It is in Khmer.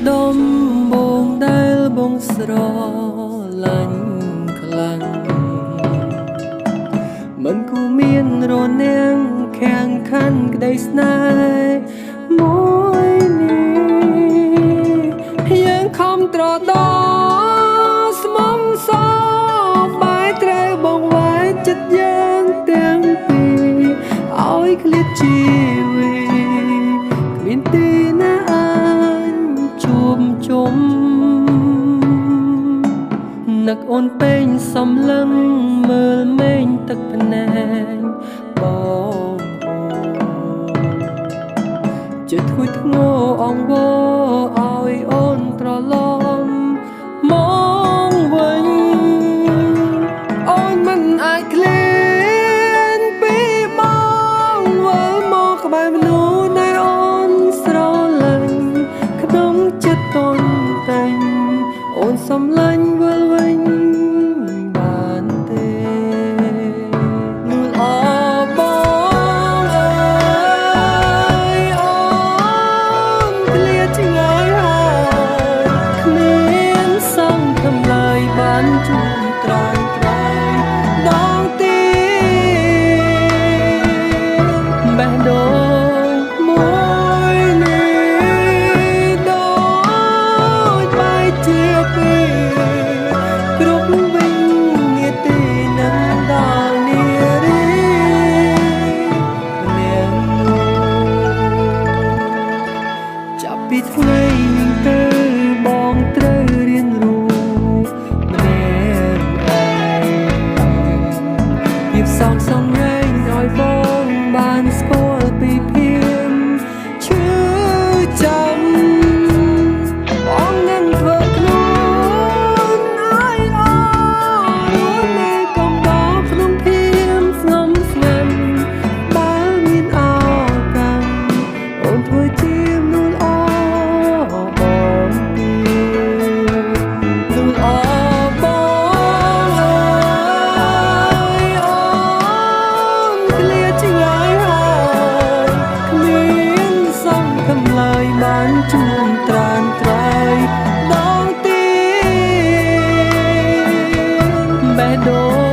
ដុំបងដែលបងស្រឡាញ់ខ្លាំងមិនគូមានរនាងខាងខាន់ក្តីស្នេហ៍មួយនេះយើងខំត្រដោស្មងសបែរត្រូវបងវាយចិត្តយើងទាំងពីរឲ្យឃ្លាតជីវិតគ្មានទីណាអាចជួបជុំនឹកអូនពេញសំឡឹងមើលមេឃទឹកភ្នែកបងជាធួយធ្ងរអង្វរឲ្យអូនត្រឡប់មកវិញអូនមិនអាចឃ្លានពីបងវិលមកក្បែរមនុស្សដែលអូនស្រឡាញ់ក្នុងចិត្តតន់តែងអូនសំឡាញ់វិលវិញបានទេនួនអបងអើយអូនឃ្លាតឆ្ងាយហើយគ្មានសង្ឃឹមឡើយបានជួបត្រង់ត្រង់ដងទីបេះដូងមួយនេះដូចបែកជាពីរគ្រប់វិញនាទីនឹងដល់នារីម្នាក់ចាប់ពីថ្ងៃនេះទៅបងត្រូវរៀនรู้ម្នាក់ឯងភាពសោកសង្រេងឲ្យបងបានស្គាល់ពីភាពឈឺចាំបងនឹងធ្វើខ្លួនឲ្យល្អរួចនៅកំដរក្នុងភាពស្ងំស្ងាត់បើមានឱកាសអូនធ្វើជាមនុស្សល្អបងទីមនុស្សល្អបងអើយអូនឃ្លាតឆ្ងាយហើយគ្មានសង្ឃឹមឡើយបានជួបត្រានត្រៃដងទីបេះដូង